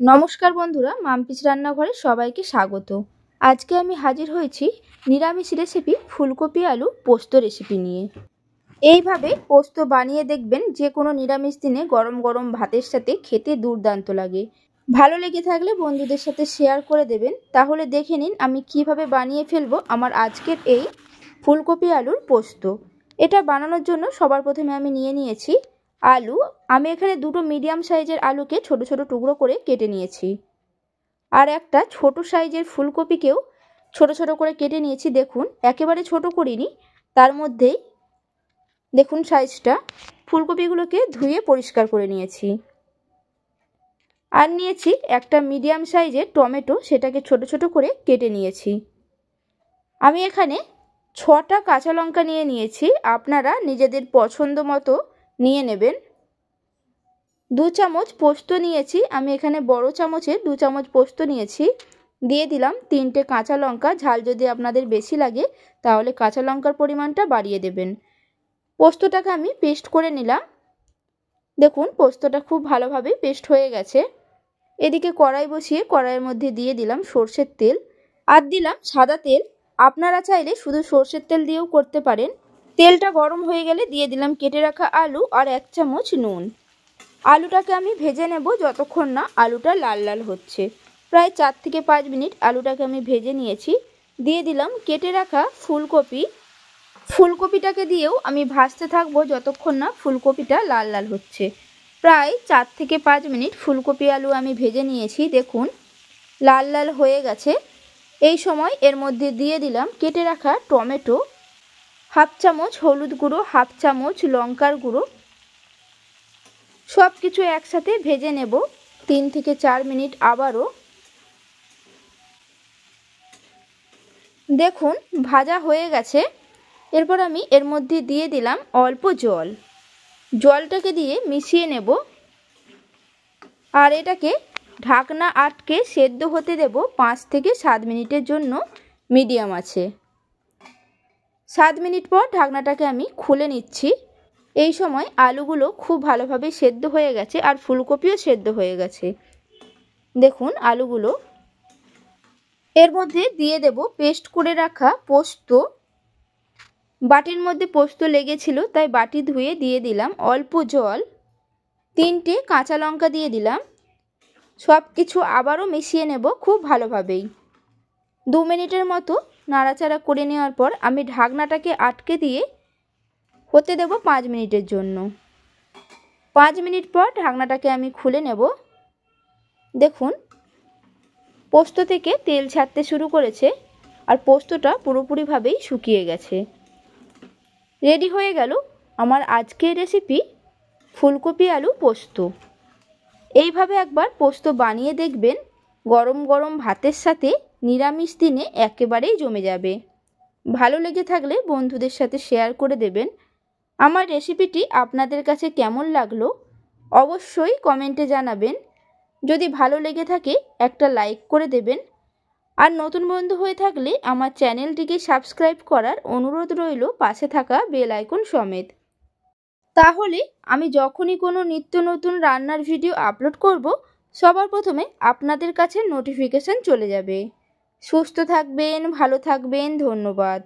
নমস্কার বন্ধুরা, মাম্পিস রান্নাঘরে সবাইকে স্বাগত। আজকে আমি হাজির হয়েছি নিরামিষ রেসিপি ফুলকপি আলু পোস্ত রেসিপি নিয়ে। এইভাবে পোস্ত বানিয়ে দেখবেন, যে কোনো নিরামিষ দিনে গরম গরম ভাতের সাথে খেতে দুর্দান্ত লাগে। ভালো লেগে থাকলে বন্ধুদের সাথে শেয়ার করে দেবেন। তাহলে দেখে নিন আমি কিভাবে বানিয়ে ফেলবো আমার আজকের এই ফুলকপি আলুর পোস্ত। এটা বানানোর জন্য সবার প্রথমে আমি নিয়ে নিয়েছি আলু। আমি এখানে দুটো মিডিয়াম সাইজের আলুকে ছোট ছোট টুকরো করে কেটে নিয়েছি, আর একটা ছোট সাইজের ফুলকপিকেও ছোট ছোট করে কেটে নিয়েছি। দেখুন, একেবারে ছোট করিনি, তার মধ্যেই দেখুন সাইজটা। ফুলকপিগুলোকে ধুয়ে পরিষ্কার করে নিয়েছি। আর নিয়েছি একটা মিডিয়াম সাইজের টমেটো, সেটাকে ছোট ছোট করে কেটে নিয়েছি। আমি এখানে 6টা কাঁচা লঙ্কা নিয়ে নিয়েছি, আপনারা নিজেদের পছন্দ মতো নিয়ে নেবেন। 2 চামচ পোস্ত নিয়েছি, আমি এখানে বড় চামচে 2 চামচ পোস্ত নিয়েছি। দিয়ে দিলাম 3টে কাঁচা লঙ্কা। ঝাল যদি আপনাদের বেশি লাগে তাহলে কাঁচা লঙ্কার পরিমাণটা বাড়িয়ে দেবেন। পোস্তটাকে আমি পেস্ট করে নিলাম। দেখুন, পোস্তটা খুব ভালোভাবে পেস্ট হয়ে গেছে। এদিকে কড়াই বসিয়ে কড়াইয়ের মধ্যে দিয়ে দিলাম সর্ষের তেল, আর দিলাম সাদা তেল। আপনারা চাইলে শুধু সর্ষের তেল দিয়েও করতে পারেন। তেলটা গরম হয়ে গেলে দিয়ে দিলাম কেটে রাখা আলু আর 1 চামচ নুন। আলুটাকে আমি ভেজে নেব যতক্ষণ না আলুটা লাল লাল হচ্ছে। প্রায় 4 থেকে 5 মিনিট আলুটাকে আমি ভেজে নিয়েছি। দিয়ে দিলাম কেটে রাখা ফুলকপি। ফুলকপিটাকে দিয়েও আমি ভাজতে থাকবো যতক্ষণ না ফুলকপিটা লাল লাল হচ্ছে। প্রায় 4 থেকে 5 মিনিট ফুলকপি আলু আমি ভেজে নিয়েছি। দেখুন, লাল লাল হয়ে গেছে। এই সময় এর মধ্যে দিয়ে দিলাম কেটে রাখা টমেটো, 1/2 চামচ হলুদ গুঁড়ো, 1/2 চামচ লঙ্কার গুঁড়ো। সব কিছু একসাথে ভেজে নেব 3 থেকে 4 মিনিট আবারও। দেখুন, ভাজা হয়ে গেছে। এরপর আমি এর মধ্যে দিয়ে দিলাম অল্প জল। জলটাকে দিয়ে মিশিয়ে নেব, আর এটাকে ঢাকনা আটকে সেদ্ধ হতে দেব 5 থেকে 7 মিনিটের জন্য মিডিয়াম আছে। 7 মিনিট পর ঢাকনাটাকে আমি খুলে নিচ্ছি। এই সময় আলুগুলো খুব ভালোভাবে সেদ্ধ হয়ে গেছে, আর ফুলকপিও সেদ্ধ হয়ে গেছে। দেখুন আলুগুলো। এর মধ্যে দিয়ে দেব পেস্ট করে রাখা পোস্ত। বাটির মধ্যে পোস্ত লেগেছিল, তাই বাটি ধুয়ে দিয়ে দিলাম অল্প জল। 3টে কাঁচা লঙ্কা দিয়ে দিলাম। সব কিছু আবারও মিশিয়ে নেব খুব ভালোভাবেই। 2 মিনিটের মতো নাড়াচাড়া করে নেওয়ার পর আমি ঢাকনাটাকে আটকে দিয়ে হতে দেব 5 মিনিটের জন্য। 5 মিনিট পর ঢাকনাটাকে আমি খুলে নেব। দেখুন, পোস্ত থেকে তেল ছাড়তে শুরু করেছে, আর পোস্তটা পুরোপুরিভাবেই শুকিয়ে গেছে। রেডি হয়ে গেল আমার আজকের রেসিপি ফুলকপি আলু পোস্ত। এইভাবে একবার পোস্ত বানিয়ে দেখবেন, গরম গরম ভাতের সাথে নিরামিষ দিনে একেবারেই জমে যাবে। ভালো লেগে থাকলে বন্ধুদের সাথে শেয়ার করে দেবেন। আমার রেসিপিটি আপনাদের কাছে কেমন লাগলো অবশ্যই কমেন্টে জানাবেন। যদি ভালো লেগে থাকে একটা লাইক করে দেবেন, আর নতুন বন্ধু হয়ে থাকলে আমার চ্যানেলটিকে সাবস্ক্রাইব করার অনুরোধ রইল, পাশে থাকা বেল আইকন সমেত। তাহলে আমি যখনই কোনো নিত্য নতুন রান্নার ভিডিও আপলোড করব, সবার প্রথমে আপনাদের কাছে নোটিফিকেশান চলে যাবে। সুস্থ থাকবেন, ভালো থাকবেন, ধন্যবাদ।